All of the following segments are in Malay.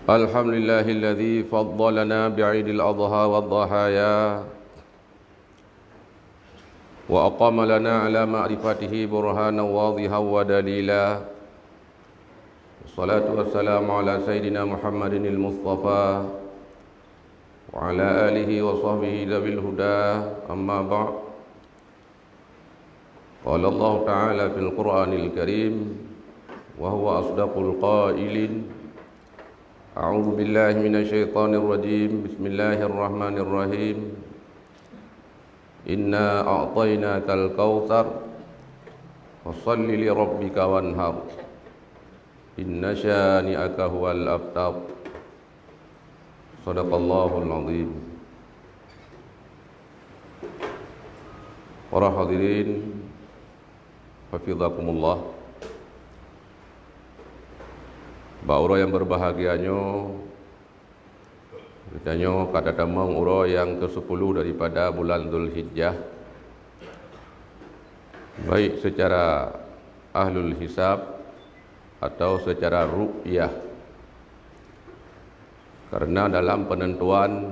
الحمد لله الذي فضلنا بعيد الأضحى والضحايا وأقام لنا على معرفته برهانا واضحا ودليلا. الصلاة والسلام على سيدنا محمد المصطفى وعلى آله وصحبه ذوي الهدى. أما بعد، قال الله تعالى في القرآن الكريم وهو أصدق القائلين: أعوذ بالله من الشيطان الرجيم. بسم الله الرحمن الرحيم. إنا أعطيناك الكوثر فصل لربك وانهر إن شانئك هو الأبتر. صدق الله العظيم. Para hadirin hafizakumullah, Bauro yang berbahagianyo, kitanya kata tamang uro yang ke-10 daripada bulan Dzulhijjah, baik secara ahlul hisab atau secara ru'yah. Karena dalam penentuan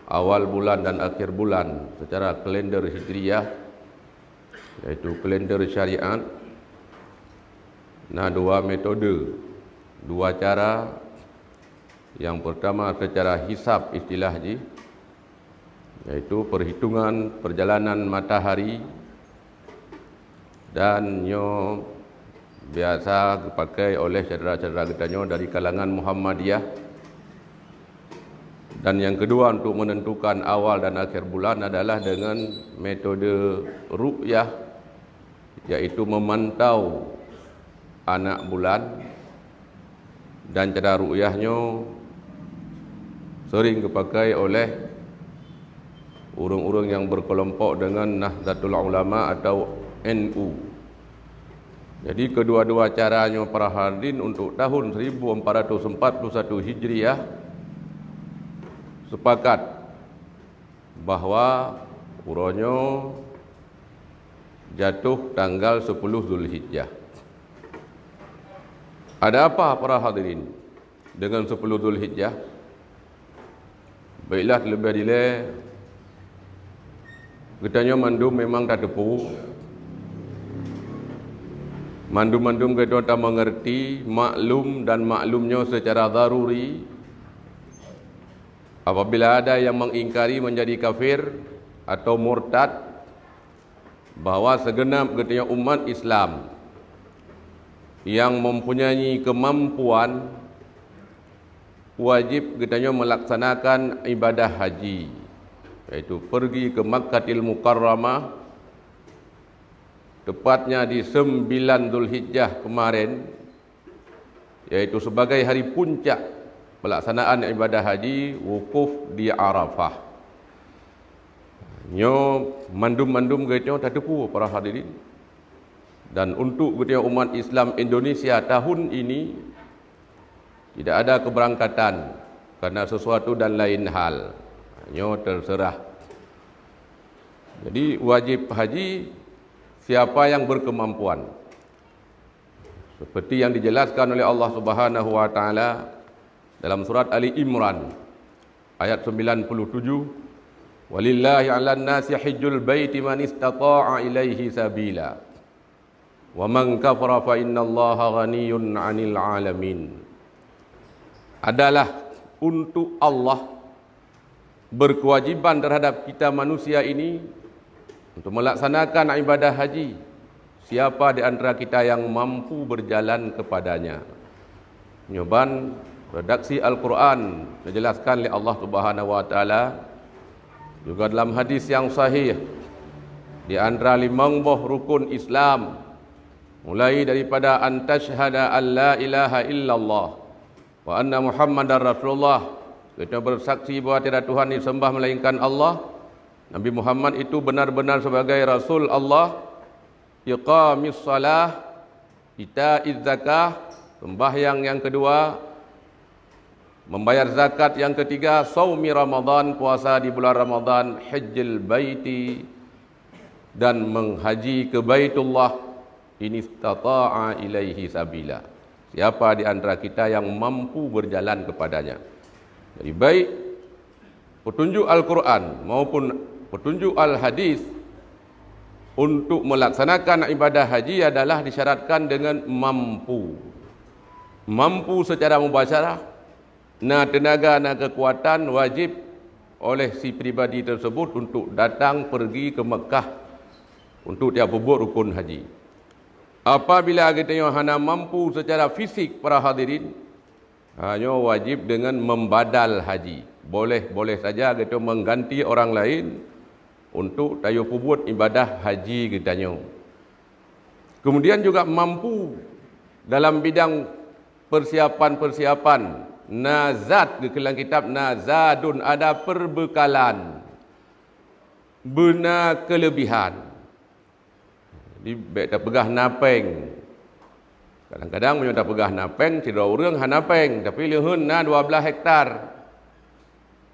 awal bulan dan akhir bulan secara kalender hijriyah, yaitu kalender syariat, dua metode, dua cara. Yang pertama secara hisab istilahnya, yaitu perhitungan perjalanan matahari, dan biasa dipakai oleh saudara-saudara kita dari kalangan Muhammadiyah. Dan yang kedua untuk menentukan awal dan akhir bulan adalah dengan metode ru'yah, yaitu memantau anak bulan. Dan cara ru'yahnya sering dipakai oleh orang-orang yang berkelompok dengan Nahdlatul Ulama atau NU. Jadi kedua-dua caranya para hadirin untuk tahun 1441 Hijriah sepakat bahawa uronyo jatuh tanggal 10 Dzulhijjah. Ada apa para hadirin dengan 10 Dzulhijjah? Baiklah, terlebih dahulu katanya mandum memang tak tepu. Mandum-mandum kita tak mengerti maklum dan maklumnya secara daruri. Apabila ada yang mengingkari menjadi kafir atau murtad, bahawa segenap katanya umat Islam yang mempunyai kemampuan wajib katanya melaksanakan ibadah haji, yaitu pergi ke Makkahil Mukarramah, tepatnya di 9 Dzulhijjah kemarin, yaitu sebagai hari puncak pelaksanaan ibadah haji, wukuf di Arafah. Mandum-mandum katanya tak tepu para hadirin. Dan untuk katanya umat Islam Indonesia tahun ini tidak ada keberangkatan karena sesuatu dan lain hal. Terserah. Jadi wajib haji siapa yang berkemampuan. Seperti yang dijelaskan oleh Allah Subhanahu wa taala dalam surat Ali Imran ayat 97, "Walillahi 'alan nasi hajjul baiti man istata'a ilaihi sabila. Wa man kafara fa innallaha ghaniyyun 'anil 'alamin." Adalah untuk Allah berkewajiban terhadap kita manusia ini untuk melaksanakan ibadah haji siapa di antara kita yang mampu berjalan kepadanya. Nyoban redaksi Al-Quran dijelaskan oleh Allah Subhanahu wa taala juga dalam hadis yang sahih, di antara 5 rukun Islam, mulai daripada an tashhada an la ilaha illallah wa anna Muhammadar Rasulullah, kita bersaksi bahawa tiada Tuhan disembah melainkan Allah, Nabi Muhammad itu benar-benar sebagai Rasul Allah, iqamis salah, ita'iz zakah, sembahyang yang kedua, membayar zakat yang ketiga, saumi Ramadan, puasa di bulan Ramadan, hajjil baiti, dan menghaji ke Baitullah, in istata'a ilaihi sabila, siapa di antara kita yang mampu berjalan kepadanya. Jadi baik petunjuk Al-Quran maupun petunjuk Al-Hadis untuk melaksanakan ibadah haji adalah disyaratkan dengan mampu. Mampu secara mubasyarah, na tenaga, na kekuatan wajib oleh si pribadi tersebut untuk datang pergi ke Mekah untuk dia berbuat rukun haji. Apabila kita hanya mampu secara fisik para hadirin, hanya wajib dengan membadal haji. Boleh saja kita mengganti orang lain untuk tayo buat ibadah haji kitanya. Kemudian juga mampu dalam bidang persiapan nazat, di dalam kitab nazadun ada perbekalan, benar kelebihan. Di tak pegah napeng. Kadang-kadang punya tak pegah napeng, tidak orang hanapeng, tapi lehun na 12 hektar.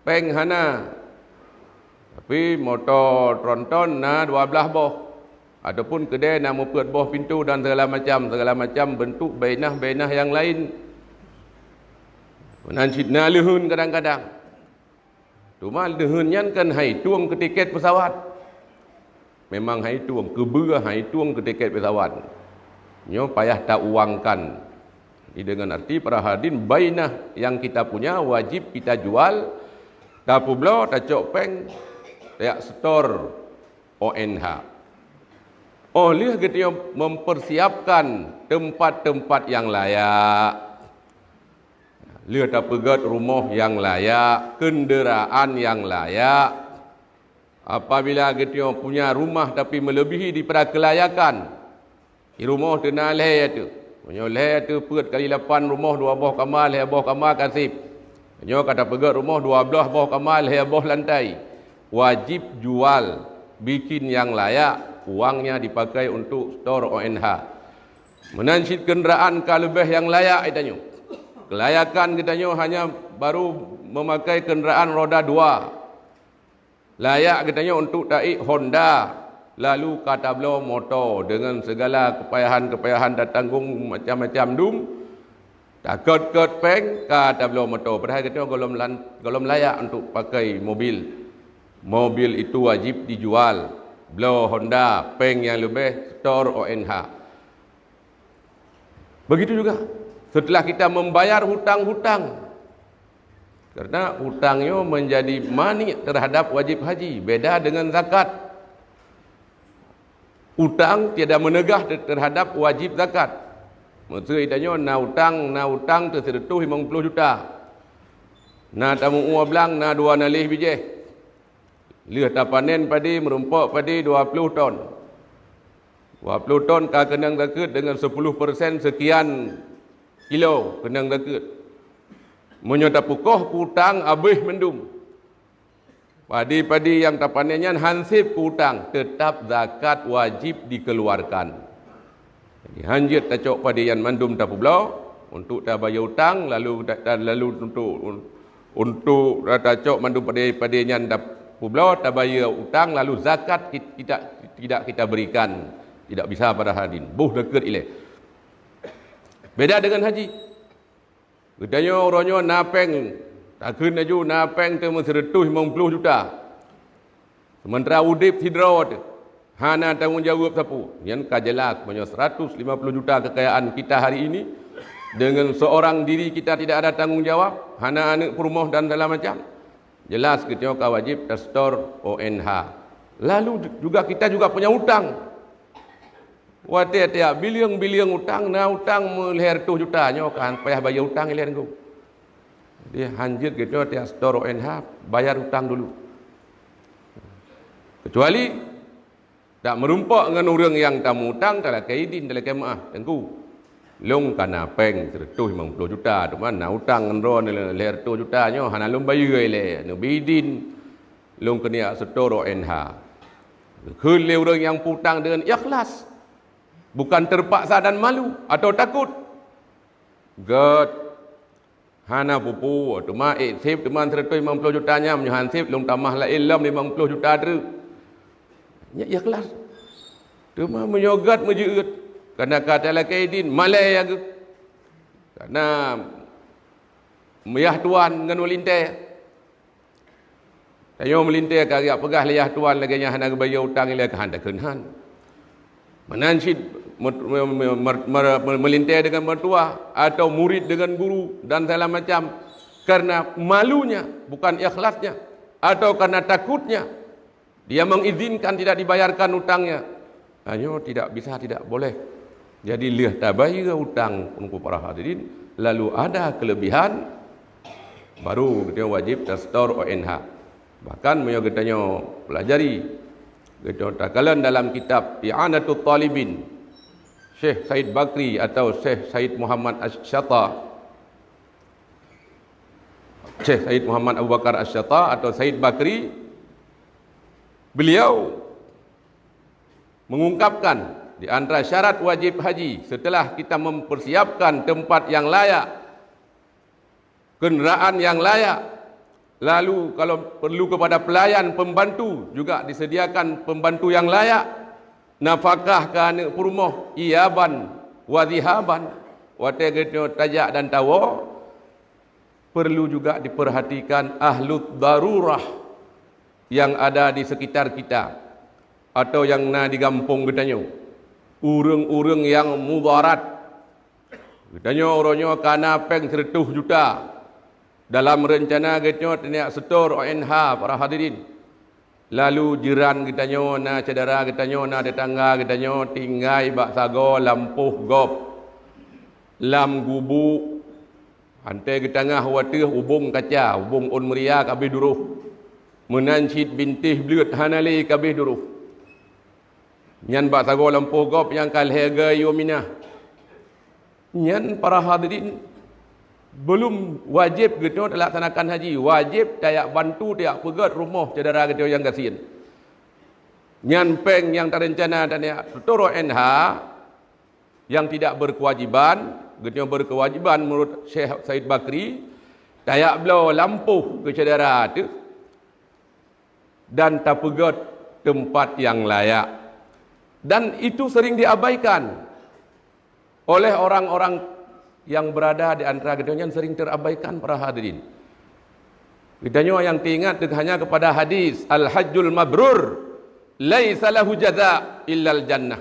Peng hana. Tapi motor tronton na 12 boh. Ataupun kedai nak membuat boh pintu dan segala macam bentuk benah yang lain. Menancit na lehun kadang-kadang. Cuma lehunnya kan hai tuang ke tiket pesawat. Memang hai tuang kebera hai tuang ke tiket pesawat. Nyo payah tak uangkan. Jadi dengan arti para hadirin bainah yang kita punya wajib kita jual. Tak pula tak cok peng tak store ONH. Oleh kita mempersiapkan tempat-tempat yang layak. Lihat tak pegat rumah yang layak, kenderaan yang layak. Apabila kita punya rumah tapi melebihi daripada kelayakan, di rumah tu nak leh tu. Punya leh tu pegat kali 8 rumah 2 boh kamar, leh boh kamar kasip. Punya kata pegat rumah 12 boh kamar, leh boh lantai. Wajib jual, bikin yang layak, uangnya dipakai untuk store ONH. Menansit kenderaan ke lebih yang layak itanya. Kelayakan kitanya hanya baru memakai kenderaan roda 2. Layak katanya untuk taik Honda, lalu kata beliau motor dengan segala kepayahan dan tanggung macam-macam dum. Takut peng kata beliau motor. Padahal katanya golom layak untuk pakai mobil. Mobil itu wajib dijual. Beliau Honda, peng yang lebih store ONH. Begitu juga setelah kita membayar hutang-hutang. Karena hutangnya menjadi mani terhadap wajib haji. Beda dengan zakat. Hutang tiada menegah terhadap wajib zakat. Maksudnya na hutang terseretuh 50 juta. Na tamu uablang na 2 nalih bijih. Lihat tak panen padi merumpak padi 20 ton. 20 ton ka kenang zakat dengan 10% sekian kilo kenang zakat. Menyota pukoh putang habis mendum. Padi-padi yang tak panennya hansip putang, tetap zakat wajib dikeluarkan. Jadi hanjit tacok padi yang mandum tak pula untuk tak bayar hutang, lalu untuk tacok mandum padi yang tak pula tak bayar hutang, lalu zakat tidak kita berikan. Tidak bisa pada hadirin. Buh dekat ileh. Beda dengan haji. Katanya orangnya napeng, tak kena ju napeng tu menseretuh 50 juta. Sementara udip hidro tu, hana tanggung jawab sapu. Yang kajelas punya 150 juta kekayaan kita hari ini, dengan seorang diri kita tidak ada tanggung jawab, hana anak perumah dan segala macam. Jelas kita wajib store ONH. Lalu juga kita juga punya hutang. Tiap bilion hutang, na hutang melihar 100 juta nyo kan payah bayar hutang ilih ku. Dia hanjit gitu tiap store ONH bayar hutang dulu. Kecuali tak merumpak dengan orang yang tamu hutang dalam kaidin dalam kemaah tengku. Long kana peng 150 juta tu mana hutang ngendron lihar 100 juta nyo hana lum bayar ilih no bidin long kena store ONH. Khul orang yang hutang dengan ikhlas. Bukan terpaksa dan malu atau takut. God hana pupu tu ma sip tu man 150 jutanya menyohan sip long tamah la ilam 50 juta tu. Ya ikhlas. Tu ma menyogat mejeut. Karena kata la kaidin malai ya. Karena meyah tuan dengan melintai. Tayo melintai kagak pegah leyah tuan lagi nya hana bayar utang ile ke handa kenhan. Menansid melintai dengan mertua atau murid dengan guru dan segala macam karena malunya, bukan ikhlasnya, atau karena takutnya dia mengizinkan tidak dibayarkan utangnya. Hanya tidak bisa, tidak boleh. Jadi lihat tabayar utang untuk para hadirin, lalu ada kelebihan baru kita wajib tastor ONH. Bahkan mau kita pelajari kita takalan dalam kitab I'anatul Talibin Syekh Said Bakri atau Syekh Said Muhammad Asy-Syatta, Syekh Said Muhammad Abu Bakar Asy-Syatta atau Said Bakri, beliau mengungkapkan di antara syarat wajib haji setelah kita mempersiapkan tempat yang layak, kenderaan yang layak, lalu kalau perlu kepada pelayan pembantu juga disediakan pembantu yang layak, nafkah ke anak rumah, iyaban wadhihaban wategetno tajak dan tawa. Perlu juga diperhatikan ahlut darurah yang ada di sekitar kita atau yang di kampung katanya, urang-urang yang mudarat katanya orangnya kana peng 100 juta dalam rencana kita tanya setor ONH para hadirin. Lalu jiran katanya na cedera katanya na tetangga katanya tinggai bak sago lampuh gop lam gubu hantai ke tengah watih ubung kaca ubung on meria kabeh duruh menancit bintih beliut hanali kabeh duruh nyan bak sago lampuh gop yang kalhega yominah nyan para hadirin belum wajib gitu laksanakan haji, wajib tayak bantu tayak pegat rumah saudara kita yang kasihan. Nyan peng yang terencana dan ya toro NH yang tidak berkewajiban, gitu berkewajiban menurut Syekh Said Bakri, tayak belau lampuh ke saudara tu dan tak pegat tempat yang layak. Dan itu sering diabaikan oleh orang-orang yang berada di antara kita yang sering terabaikan para hadirin. Kita yang diingat hanya kepada hadis al-hajjul mabrur laisa lahu jaza illal jannah.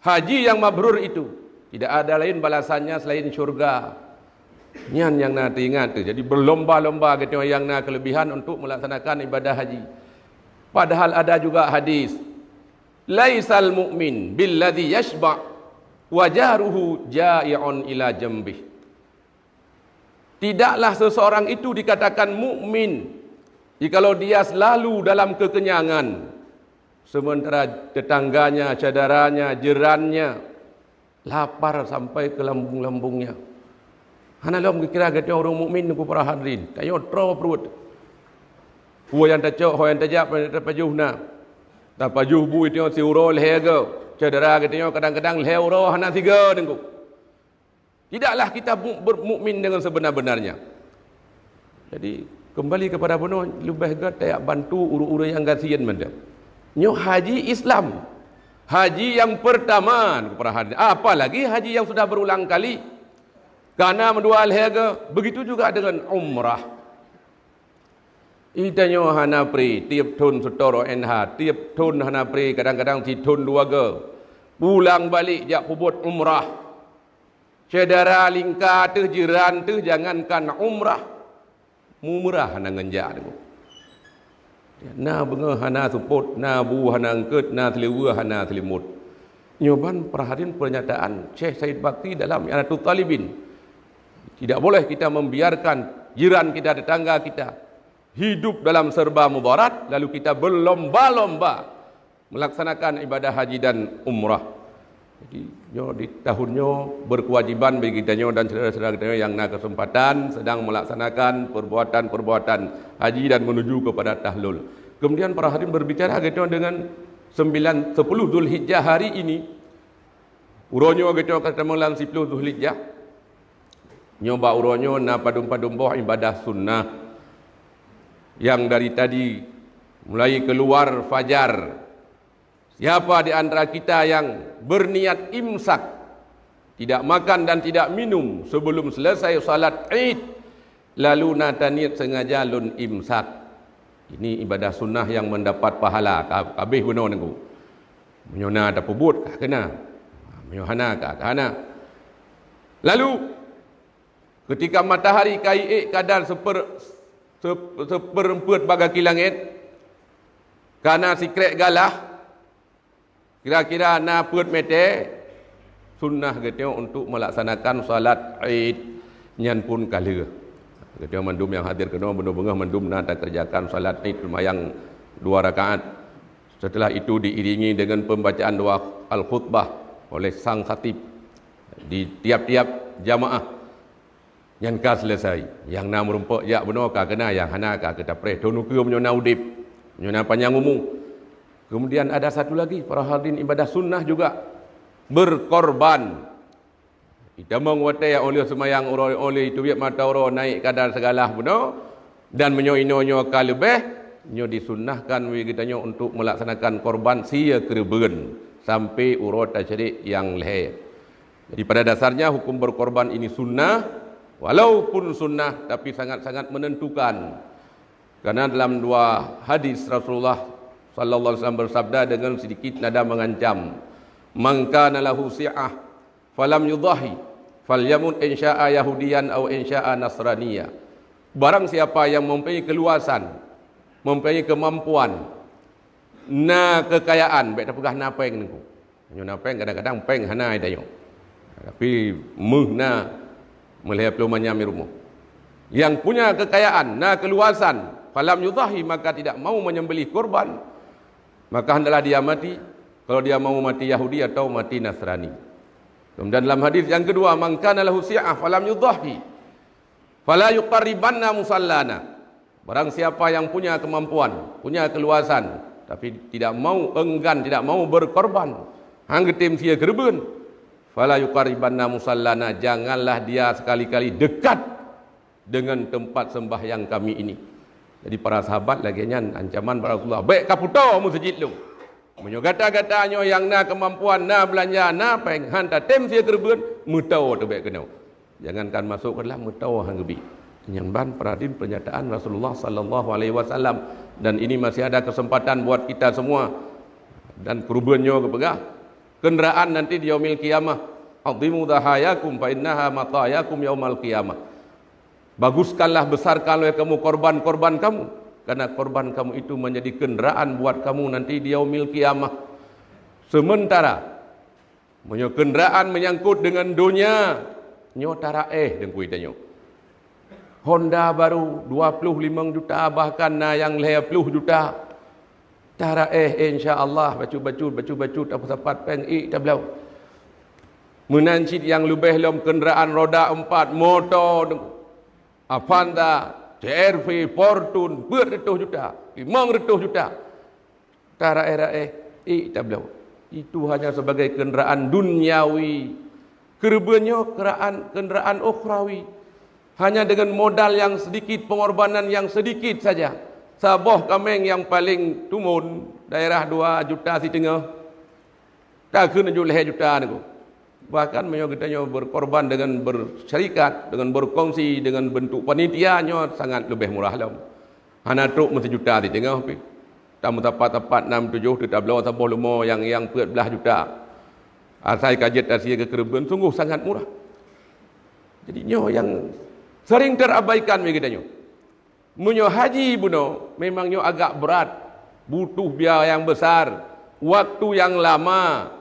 Haji yang mabrur itu tidak ada lain balasannya selain syurga. Nyan yang nak diingat tu. Jadi berlomba-lomba kita yang nak kelebihan untuk melaksanakan ibadah haji. Padahal ada juga hadis laisal mu'min billadhi yashba' wajaruhu ja'i'un ila jambih. Tidaklah seseorang itu dikatakan mukmin jikalau dia selalu dalam kekenyangan sementara tetangganya, saudaranya, jirannya lapar sampai ke lambung-lambungnya. Hana lom kira kata orang mukmin ku para hadirin, tayo tro perut. Hu yang tacok, hu yang tajak pajuhna. Ta pajuh bu itu si urol hega. Saudara katanya kadang-kadang lewro hana 3 dengku. Tidaklah kita bermukmin dengan sebenar-benarnya. Jadi kembali kepada benar lebih gat tayak bantu uru-uru yang kasihan menda. Nyo haji Islam. Haji yang pertama para hadirin. Apalagi haji yang sudah berulang kali. Karena mendual harga, begitu juga dengan umrah. Itanyo hana pri tiap tahun setoro NH, tiap tahun hana pri kadang-kadang si tahun 2 ke. Pulang balik jak pubut umrah. Saudara lingkar tu jiran tu jangankan umrah. Mumrah hana ngenjak tu. Na benga hana support, na bu hana angket, na selewa hana selimut. Nyoban perhatian pernyataan Syekh Said Bakri dalam I'anatul Talibin. Tidak boleh kita membiarkan jiran kita, tetangga kita hidup dalam serba mudarat lalu kita berlomba-lomba melaksanakan ibadah haji dan umrah. Jadi di tahunnya berkewajiban bagi kita dan saudara-saudara kita yang nak kesempatan sedang melaksanakan perbuatan-perbuatan haji dan menuju kepada tahlul. Kemudian para hadirin berbicara kita dengan 10 Zulhijjah hari ini. Uronyo kita kata malam 10 Zulhijjah. Nyoba uronyo na padum-padum boh ibadah sunnah yang dari tadi mulai keluar fajar. Siapa di antara kita yang berniat imsak tidak makan dan tidak minum sebelum selesai salat Id, lalu nata niat sengaja lun imsak. Ini ibadah sunnah yang mendapat pahala. Habis benar nengku. Menyona ada pebut kah kena? Menyohana kah kena? Lalu ketika matahari kai kadar seperempat bagaki langit, karena sikrek galah, kira-kira na put mete, sunnah kita untuk melaksanakan salat Id nyan pun kala. Kita mandum yang hadir kena benar-benar mandum nak kerjakan salat Id lumayan 2 rakaat. Setelah itu diiringi dengan pembacaan doa al-khutbah oleh sang khatib di tiap-tiap jamaah. Yang ka selesai, yang na merumpuk ya benar ka kena, yang hana ka kita preh donu ke menyona udip, menyona panjang umum. Kemudian ada satu lagi, para hadirin ibadah sunnah juga berkorban. Kita mengwatai oleh semayang oleh itu biak mata orang naik kadar segala benar, dan menyo-inyo ka lebih nyo disunnahkan kitanya untuk melaksanakan korban sia kereben sampai urut tasyrik yang leher. Jadi pada dasarnya hukum berkorban ini sunnah, walaupun sunnah tapi sangat-sangat menentukan. Karena dalam 2 hadis Rasulullah sallallahu alaihi wasallam bersabda dengan sedikit nada mengancam, "Man kana lahu si'ah falam yudahi falyamun insya'a yahudiyan aw insya'a nasraniyya." Barang siapa yang mempunyai keluasan, mempunyai kemampuan, na kekayaan, baik tak pegah na peng niku. Nyo na peng kadang-kadang peng hana dayo. Tapi mehna melihat pelumannya mirumu. Yang punya kekayaan, na keluasan, falam yudahi, maka tidak mau menyembelih korban, maka hendaklah dia mati. Kalau dia mau mati Yahudi atau mati Nasrani. Kemudian dalam hadis yang kedua, man kana lahu si'ah falam yudahi fala yuqarribanna musallana. Barang siapa yang punya kemampuan, punya keluasan, tapi tidak mau enggan, tidak mau berkorban, hanggetim sia gerben, fala yuqarribanna musallana, janganlah dia sekali-kali dekat dengan tempat sembahyang kami ini. Jadi para sahabat lagi nyan ancaman Rasulullah, baik kaputo masjid lu. Menyo gata-gatanyo yang na kemampuan, na belanja, na peng hanta tem sia gerben, mutau tu baik kena. Jangankan masuk ke dalam mutau hang gebi. Nyamban peradin pernyataan Rasulullah sallallahu alaihi wasallam, dan ini masih ada kesempatan buat kita semua dan kerubannya kepegah. Kenderaan nanti di yaumil qiyamah, azimu dhahayakum fa innaha matayakum yaumal qiyamah. Baguskanlah, besarkanlah kamu korban-korban kamu, karena korban kamu itu menjadi kenderaan buat kamu nanti di yaumil qiyamah. Sementara kenderaan menyangkut dengan dunia, nyo taraeh dan kuitanyo. Honda baru 25 juta, bahkan na yang 50 juta. Taraeh insya-Allah bacu-bacu apa-apa peng tablau. Menancit yang lebih lom kenderaan roda 4, motor, Avanza, CR-V, Fortune, 400 juta, 500 juta. Taraeh tablau. Itu hanya sebagai kenderaan duniawi. Kerebenyo kenderaan ukhrawi. Hanya dengan modal yang sedikit, pengorbanan yang sedikit saja. Saboh kameng yang paling tumun, daerah 2 juta si tengah. Tak kena jual juta niku. Bahkan kita berkorban dengan bersyarikat, dengan berkongsi, dengan bentuk panitianya sangat lebih murah lah. Hana truk mesti juta di tengah. Tamu tepat 6-7 kita belah saboh lumo yang 14 juta. Asai kajet asia ke Kereban sungguh sangat murah. Jadi yang sering terabaikan begitanya. Menyo haji buno memangnya agak berat, butuh biaya yang besar, waktu yang lama.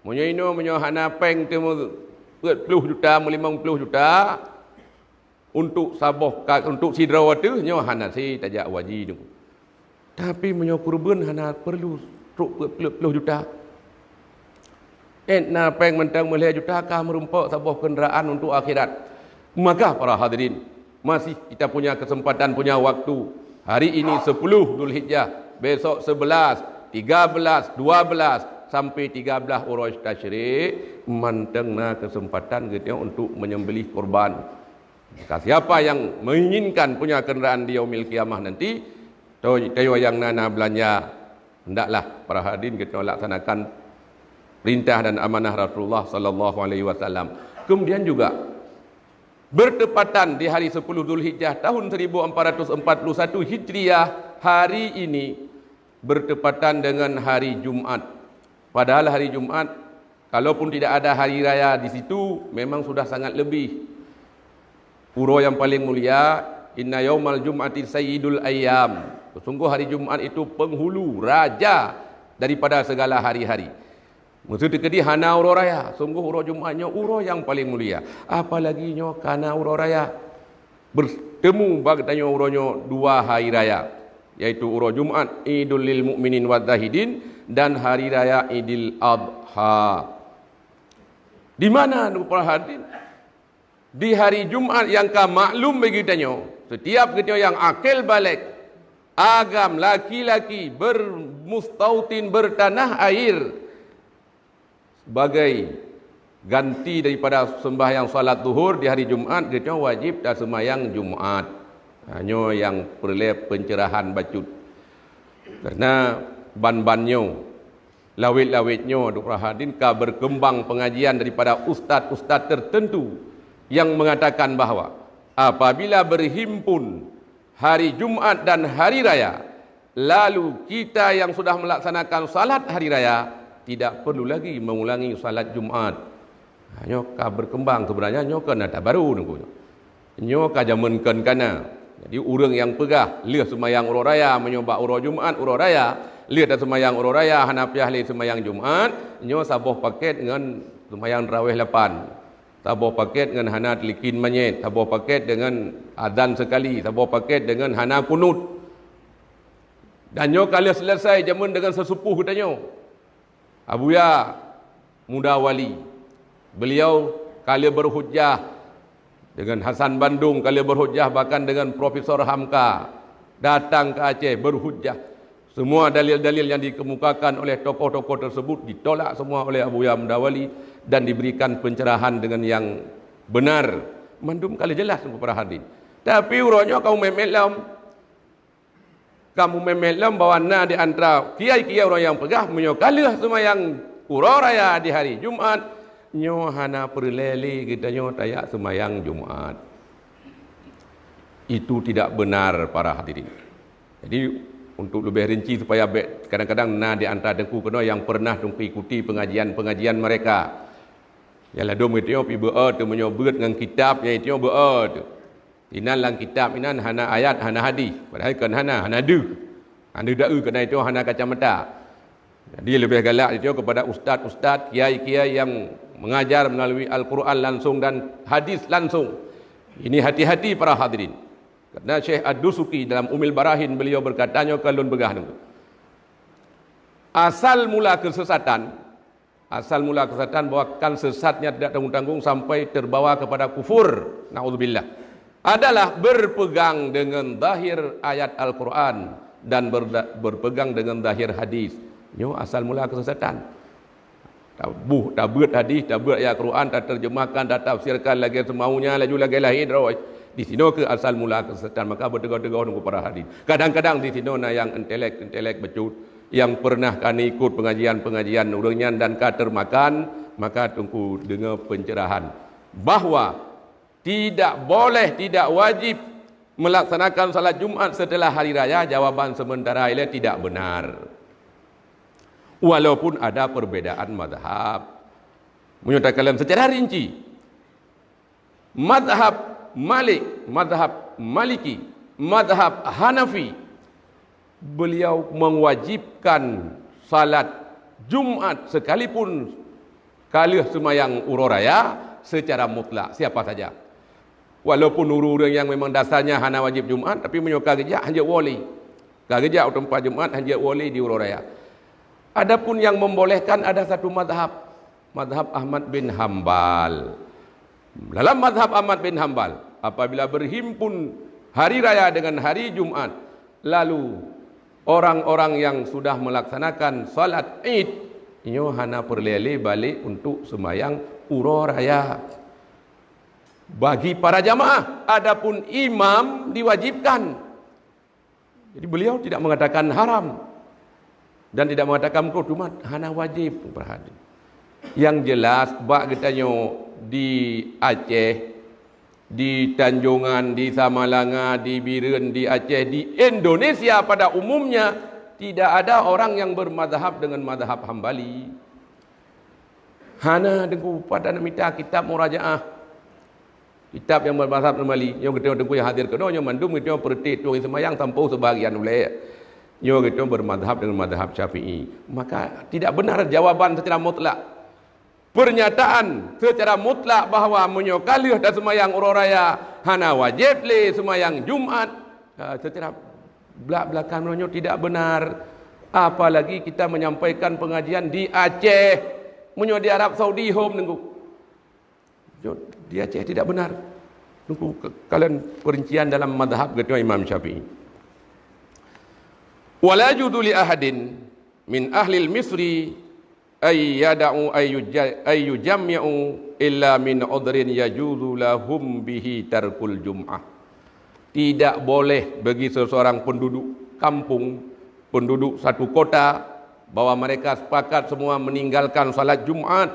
Menyo hana peng temu 40 juta, 50 juta untuk saboh untuk sidrawatu nyo hana si tajak waji tu. Tapi menyo kurban hana perlu 40 juta. Na peng mentang 10 juta kah merumpok saboh kenderaan untuk akhirat. Maka para hadirin, masih kita punya kesempatan, punya waktu. Hari ini 10 Zulhijjah, besok 11, 13, 12 sampai 13 Urus Tasyrik, mantengna kesempatan kita untuk menyembelih korban. Maka siapa yang menginginkan punya kenderaan di yaumil qiyamah nanti, tayo yang nana belanja, hendaklah para hadirin kita laksanakan perintah dan amanah Rasulullah sallallahu alaihi wasallam. Kemudian juga bertepatan di hari 10 Zulhijjah tahun 1441 Hijriah, hari ini bertepatan dengan hari Jumat. Padahal hari Jumat, kalaupun tidak ada hari raya di situ, memang sudah sangat lebih. Pura yang paling mulia, inna yaumal jum'ati sayyidul ayyam. Sungguh hari Jumat itu penghulu, raja daripada segala hari-hari. Maksud kedi hana uro raya, sungguh uro Jumatnya uro yang paling mulia. Apalagi nyo kana uro raya bertemu bagtanya uronyo dua hari raya, yaitu uro Jumat Idul lil Mukminin wad Zahidin dan hari raya Idul Adha. Di mana para hadirin? Di hari Jumat yang maklum bagi kita, setiap kita yang akil balik, agam laki-laki bermustautin bertanah air, sebagai ganti daripada sembahyang salat zuhur di hari Jumat, kita wajib dah sembahyang Jumat. Hanya yang perlu pencerahan bacut. Karena ban-bannya, lawit-lawitnya, para hadirin, berkembang pengajian daripada ustaz-ustaz tertentu yang mengatakan bahawa apabila berhimpun hari Jumat dan hari raya, lalu kita yang sudah melaksanakan salat hari raya tidak perlu lagi mengulangi salat Jumat. Nyoka berkembang sebenarnya nyoka nada baru nunggu. Nyoka jamankan kana. Jadi orang yang pegah lihat sembahyang uro raya menyobak uro Jumat uro raya, lihat sembahyang uro raya Hanafiah lihat sembahyang Jumat, nyo saboh paket dengan sembahyang tarawih 8. Saboh paket dengan hana telikin manyet, saboh paket dengan adzan sekali, saboh paket dengan hana kunut. Dan nyo kali selesai jaman dengan sesepuh katanya, Abuya Muda Wali. Beliau kali berhujjah dengan Hasan Bandung, kali berhujjah bahkan dengan Profesor Hamka. Datang ke Aceh berhujjah. Semua dalil-dalil yang dikemukakan oleh tokoh-tokoh tersebut ditolak semua oleh Abuya Muda Wali dan diberikan pencerahan dengan yang benar. Mandum kali jelas kepada hadirin. Tapi urutnya kamu memelam bahawa na di antara kiai-kiai orang yang pegah menyokalah semua yang uro raya di hari Jumat, nyo hana perleli kita nyo tayak semayang Jumat. Itu tidak benar para hadirin. Jadi untuk lebih rinci supaya kadang-kadang na di antara dengku kena yang pernah ikuti pengajian-pengajian mereka. Yalah dom itu pi beut menyobut dengan kitabnya itu beut. Inan lang kitab inan hana ayat hana hadis. Padahal kan hana du. Hana dau kena itu hana kacamata. Jadi lebih galak itu kepada ustaz-ustaz, kiai-kiai yang mengajar melalui Al-Quran langsung dan hadis langsung. Ini hati-hati para hadirin. Karena Syekh Ad-Dusuki dalam Umil Barahin beliau berkatanya kalun begah nunggu. Asal mula kesesatan bahwa sesatnya tidak tanggung-tanggung sampai terbawa kepada kufur, naudzubillah, adalah berpegang dengan zahir ayat Al-Quran dan berpegang dengan zahir hadis. Nyo asal mula kesesatan. Tak buat hadis, tak buat ayat Quran, tak terjemahkan, tak tafsirkan lagi semaunya, laju lagi lain roy. Di sini ke asal mula kesesatan, maka bertegak-tegak nunggu para hadis. Kadang-kadang di sini yang intelek becut, yang pernah kan ikut pengajian-pengajian urangnya dan termakan, maka tunggu dengar pencerahan bahawa tidak boleh, tidak wajib melaksanakan salat Jumat setelah hari raya. Jawaban sementara ini tidak benar. Walaupun ada perbedaan mazhab. Menyatakan secara rinci, mazhab Malik, mazhab Maliki, mazhab Hanafi, beliau mewajibkan salat Jumat sekalipun kali semayang uro raya secara mutlak siapa saja. Walaupun orang yang memang dasarnya hana wajib Jumat tapi menyuka kerja hanya wali. Kerja tempat Jumat hanya wali di uro raya. Adapun yang membolehkan ada satu mazhab, mazhab Ahmad bin Hambal. Dalam mazhab Ahmad bin Hambal, apabila berhimpun hari raya dengan hari Jumat, lalu orang-orang yang sudah melaksanakan salat Id, inyo hana perlele balik untuk sembahyang uro raya. Bagi para jamaah, adapun imam diwajibkan. Jadi beliau tidak mengatakan haram dan tidak mengatakan makruh, cuma hana wajib. Perhati. Yang jelas bak katanya di Aceh, di Tanjungan, di Samalanga, di Biren, di Aceh, di Indonesia pada umumnya tidak ada orang yang bermadhab dengan madhab Hambali. Hana dengku pada nak minta kitab murajaah, kitab yang bermadhab Hambali. Yang kita dengku yang hadir kena, yang mandum kita pertit orang semayang tampau sebahagian oleh. Yang kita bermadhab dengan madhab Syafi'i. Maka tidak benar jawaban secara mutlak. Pernyataan secara mutlak bahawa menyokalih dan semayang urang raya hana wajib le semayang Jumaat, secara belak-belakan menurutnya tidak benar. Apalagi kita menyampaikan pengajian di Aceh, menyo di Arab Saudi home nunggu. Di Aceh tidak benar. Nunggu kalian perincian dalam mazhab ketua Imam Syafi'i. Wala judu li ahadin min ahli al-Misri ay yada'u ay yujammi'u illa min udrin yajuzu lahum bihi tarkul jum'ah. Tidak boleh bagi seseorang penduduk kampung, penduduk satu kota, bahwa mereka sepakat semua meninggalkan salat Jumaat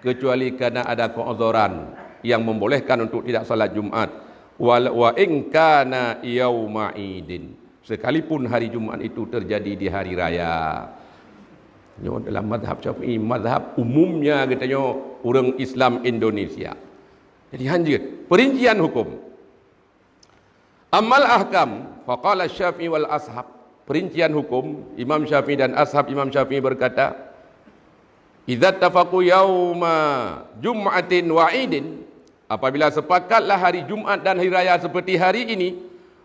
kecuali kerana ada keuzuran yang membolehkan untuk tidak salat Jumaat. Wa in kana yauma idin, sekalipun hari Jumaat itu terjadi di hari raya. Dalam mazhab Syafi'i, mazhab umumnya katanya orang Islam Indonesia. Jadi lanjut perincian hukum. Amal ahkam faqala Syafi'i wal ashab. Perincian hukum, Imam Syafi'i dan ashab Imam Syafi'i berkata, idza tafaqu yauma jum'atin wa idin, apabila sepakatlah hari Jumaat dan hari raya seperti hari ini,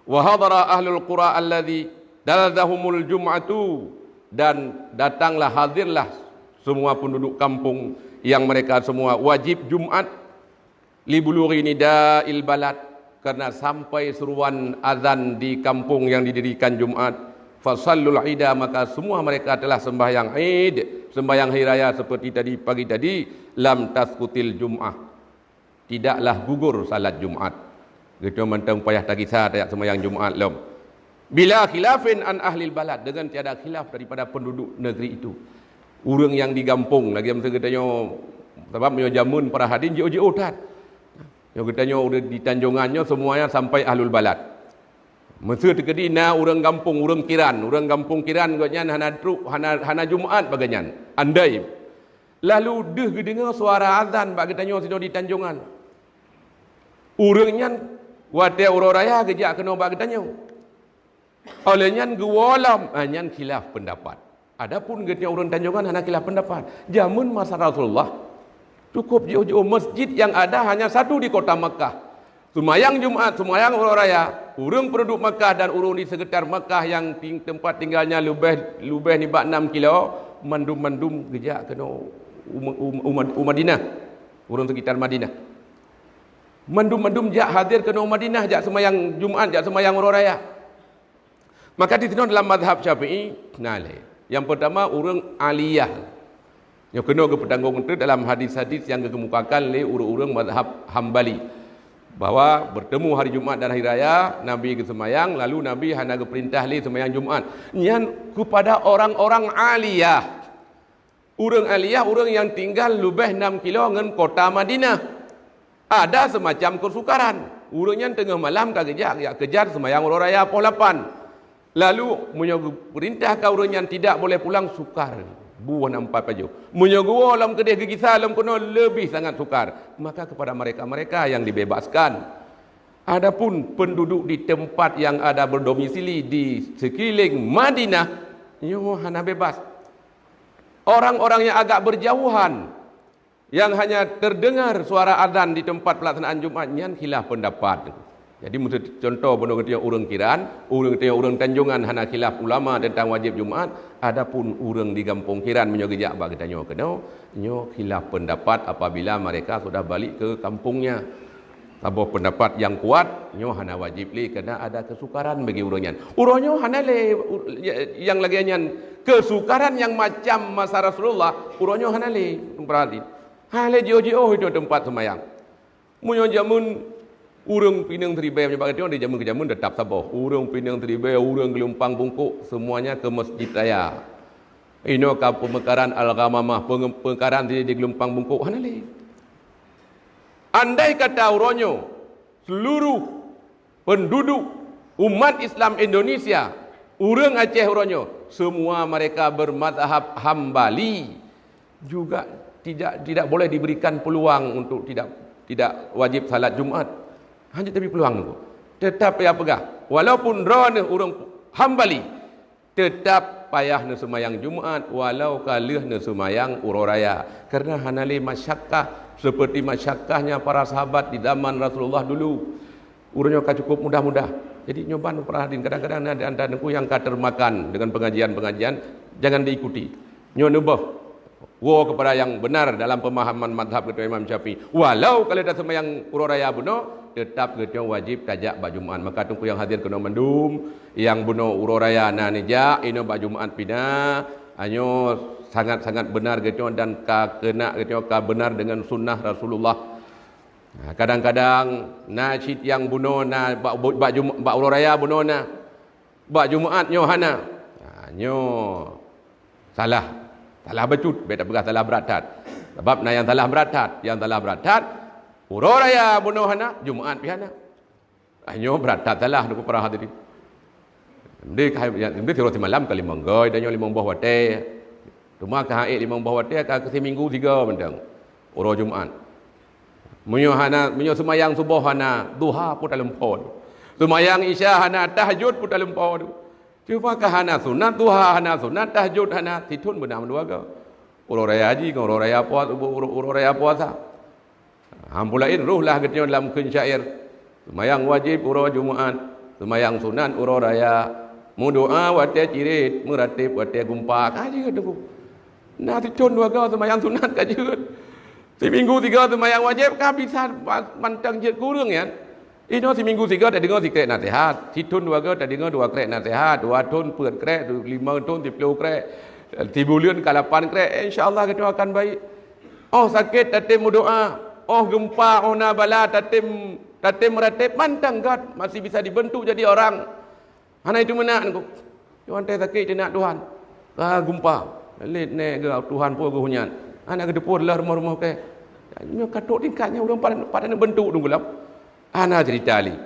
wa hadara ahlul qura alladhi daladahumul jum'atu, dan datanglah hadirlah semua penduduk kampung yang mereka semua wajib Jumaat, li bulughi nida'il balad, karena sampai seruan azan di kampung yang didirikan Jumaat, fasallul ida, maka semua mereka telah sembahyang Id, sembahyang hari raya seperti tadi pagi tadi, lam tasqutil Jum'ah, tidaklah gugur salat Jumaat. Kita mentang payah tak kisah tak sembahyang Jumaat lom. Bila khilafin an ahlil balad, dengan tiada khilaf daripada penduduk negeri itu. Orang yang di kampung lagi masa katanya sebab punya jamun para hadirin jauh-jauh tat. Yang katanya udah di Tanjungannya semuanya sampai ahlul balad. Masa terkedi na orang kampung, orang kampung kiran katanya hana Jumaat baganyan. Andai lalu deh dengar suara azan bak katanya sino di Tanjungan. Urangnya wate urang raya gejak kena bak katanya. Olehnya gewalam nyan khilaf pendapat. Adapun katanya orang Tanjungan hana khilaf pendapat. Jamun masa Rasulullah cukup jauh-jauh masjid yang ada hanya satu di kota Mekah. Semayang Jumaat, semayang urang raya, urang penduduk Mekah dan urang di sekitar Mekah yang tempat tinggalnya lebih ni 6 kilo, mandum-mandum gejak kena Madinah, urang sekitar Madinah. Mandum-mandum jak hadir kena Madinah, jak semayang Jumaat, jak semayang urang raya. Maka di sini dalam mazhab Syafi'i, yang pertama urang aliyah, yang kena bertanggung jawab dalam hadis-hadis yang dikemukakan oleh urang-urang mazhab Hambali, bahawa bertemu hari Jumaat dan hari raya Nabi ke semayang, lalu Nabi hanya perintah li semayang Jumaat nyan kepada orang-orang aliyah. Urang aliyah, urang yang tinggal lebih 6 kilo dengan kota Madinah. Ada semacam kesukaran. Urangnya tengah malam kejar semayang urang raya pukul 8. Lalu perintah ke urang yang tidak boleh pulang, sukar. Buah nampak baju. Menyogok dalam kedai gigisa dalam kono lebih sangat sukar. Maka kepada mereka yang dibebaskan. Adapun penduduk di tempat yang ada berdomisili di sekeliling Madinah, hana bebas. Orang-orang yang agak berjauhan, yang hanya terdengar suara azan di tempat pelaksanaan Jumaat, nyan khilaf pendapat. Jadi contoh benar ketika orang kiran, orang Tanjungan hana khilaf ulama tentang wajib Jumaat. Adapun orang di kampung kiran menyogejak bagi tanya kena, nyo khilaf pendapat apabila mereka sudah balik ke kampungnya. Sebuah pendapat yang kuat, nyo hana wajib li kerana ada kesukaran bagi orangnya. Orangnya hana le yang lagi nyan kesukaran yang macam masa Rasulullah, orangnya hana le perhati. Hale jauh-jauh itu tempat semayang. Munyo jamun urang Pinang Teribai menyebabkan dia di jamun ke jamun tetap sabar. Urang Pinang Teribai, urang Gelumpang Bungkuk, semuanya ke masjid raya. Ino ka pemekaran al-ghamamah, pemekaran di gelombang bungkuk hanale. Andai kata uronyo seluruh penduduk umat Islam Indonesia, urang Aceh uronyo, semua mereka bermazhab Hambali, juga tidak boleh diberikan peluang untuk tidak wajib salat Jumaat. Hanya tapi peluang tu. Tetap payah pegah. Walaupun rona urang Hambali, tetap payah na semayang Jumaat walau kalah na semayang uroraya, kerana hanali masyakkah seperti masyakkahnya para sahabat di zaman Rasulullah dulu. Urunyo ka cukup mudah-mudah. Jadi nyoban perhatian, kadang-kadang ada antarku yang ka termakan dengan pengajian-pengajian, jangan diikuti. Nyo nubah wo kepada yang benar dalam pemahaman madhab ketua Imam Syafi'i. Walau kalau dah semayang uroraya buno, tetap kita wajib tajak bak Jumaat. Maka tungku yang hadir kena mendum, yang buno uroraya na nija ino bak Jumaat pina, anyo sangat-sangat benar kita dan ka kena kita ka benar dengan sunnah Rasulullah. Kadang-kadang nasyid yang buno na bak uroraya buno na bak Jumaat nyo hana. Nyo salah becut, beda pegah salah beratat. Sebab na yang salah beratat, uroraya bunuh hana, Jumaat pihana. Anyo beratat salah nuku para hadirin. Dia terus malam kali manggai dan limang buah wate. Cuma ka haid limang buah wate ka seminggu 3 bentang. Uro Jumaat. Munyo semayang subuh hana, duha pun dalam pon. Semayang isya hana, tahajud pun dalam pon. Cuma kahana sunat, duha hana sunat, tahajud hana, titun benar dua ke. Uroraya haji, uroraya puasa. Hampulain ruhlah ketnya dalam syair. Semayang wajib uror Jumaat, semayang sunat uroraya. Mudoa wate cirit, meratib wate gumpak. Haji tu. Nah titun dua ke semayang sunat kajut. Seminggu 3 semayang wajib kehabisan pantang je kurang ya. Ino seminggu 3 tak dengar sikret nasihat. Situn 2 ke tak dengar 2 krek nasihat. 2 ton per krek, 5 ton 10 krek. 3 bulan ke 8 krek. InsyaAllah kita akan baik. Oh sakit tatim berdoa. Oh gempa, oh nabala tatim meratib. Mantang God masih bisa dibentuk jadi orang. Hana itu menak aku. Tuhan teh sakit dia nak Tuhan. Gempa. Lit ne ke Tuhan pun hunyan. Anak ke depur lah rumah-rumah ke. Nyo katok tingkatnya orang pada nak bentuk tunggu lah. Ana cerita ali.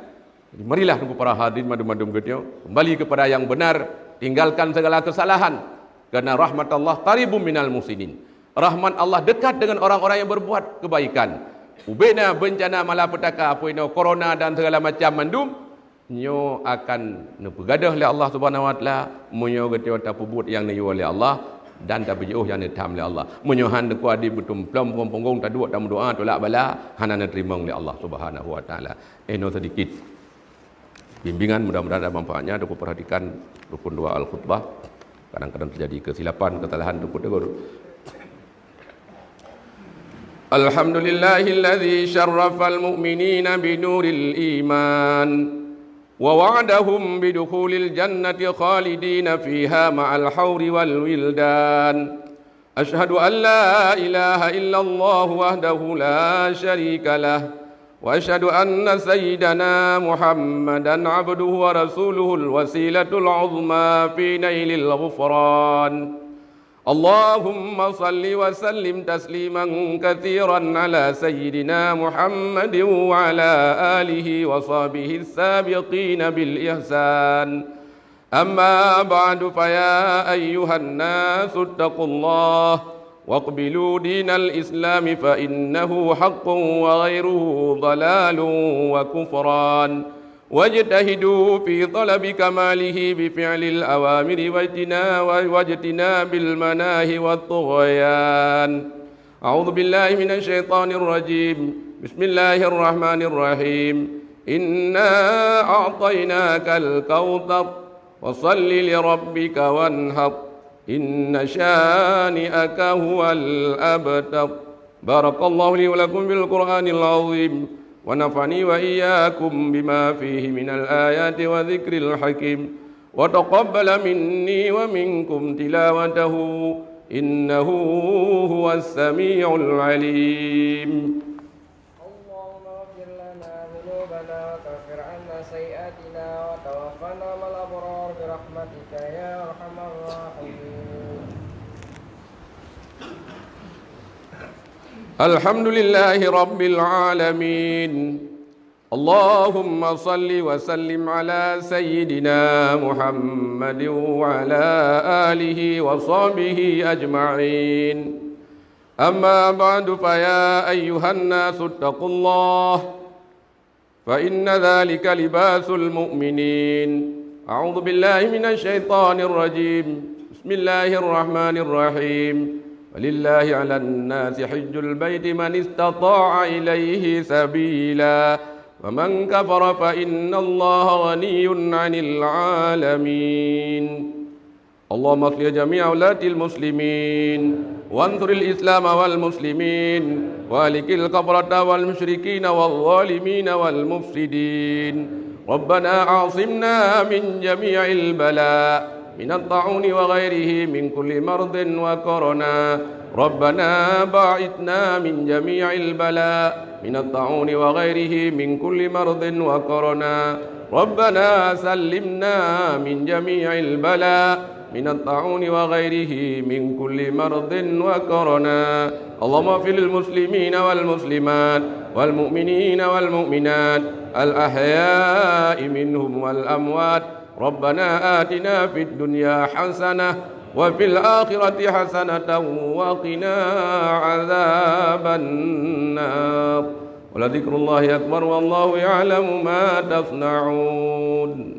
Jadi marilah tunggu para hadirin madum-madum getio kembali kepada yang benar, tinggalkan segala kesalahan. Karena rahmat Allah qaribum minal muslimin. Rahmat Allah dekat dengan orang-orang yang berbuat kebaikan. Ubena bencana malapetaka apa ini corona dan segala macam mandum, nyo akan nepegadah oleh Allah Subhanahu wa taala, munyo getio tapubut yang niyu oleh Allah dan tak berjauh yang ditam oleh Allah. Menyohan deku adi betum plom pongong taduk dan doa tolak bala hana terima oleh Allah Subhanahu wa taala. Eno sedikit bimbingan, mudah-mudahan ada manfaatnya. Deku perhatikan rukun 2 al-khutbah. Kadang-kadang terjadi kesilapan, kesalahan deku tegur. Alhamdulillahilladzi syarrafal mu'minina binuril iman ووعدهم بدخول الجنة خالدين فيها مع الحور والولدان أشهد أن لا إله إلا الله وحده لا شريك له وأشهد أن سيدنا محمدا عبده ورسوله الوسيلة العظمى في نيل الغفران اللهم صل وسلم تسليما كثيرا على سيدنا محمد وعلى آله وصحبه السابقين بالإحسان أما بعد فيا أيها الناس اتقوا الله واقبلوا دين الإسلام فإنه حق وغيره ضلال وكفران واجتهدوا في طلب كماله بفعل الأوامر واجتناب المناهي والطغيان أعوذ بالله من الشيطان الرجيم بسم الله الرحمن الرحيم إنا أعطيناك الكوثر وصل لربك وانهر إن شانئك هو الأبتر بارك الله لي ولكم بالقرآن العظيم ونفعني وإياكم بما فيه من الآيات وذكر الحكيم وتقبل مني ومنكم تلاوته إنه هو السميع العليم اللهم اغفر لنا ذنوبنا وكفر عنا سيئاتنا وتوفنا مع الأبرار برحمتك يا أرحم الراحمين الحمد لله رب العالمين. اللهم صل وسلم على سيدنا محمد وعلى آله وصحبه أجمعين. أما بعد، فيا أيها الناس اتقوا الله، فإن ذلك لباس المؤمنين. أعوذ بالله من الشيطان الرجيم. بسم الله الرحمن الرحيم. ولله على الناس حج البيت من استطاع إليه سبيلا ومن كفر فإن الله غني عن العالمين. اللهم اصلح جميع ولاة المسلمين، وانصر الإسلام والمسلمين، واهلك الكفرة والمشركين والظالمين والمفسدين. ربنا أعصمنا من جميع البلاء، من الطاعون وغيره من كل مرض وكورونا. ربنا باعدنا من جميع البلاء، من الطاعون وغيره من كل مرض وكورونا. ربنا سلمنا من جميع البلاء، من الطاعون وغيره من كل مرض وكورونا. اللهم اغفر للمسلمين والمسلمات والمؤمنين والمؤمنات الأحياء منهم والأموات. ربنا آتنا في الدنيا حسنة وفي الآخرة حسنة وقنا عذاب النار. ولذكر الله أكبر والله يعلم ما تصنعون.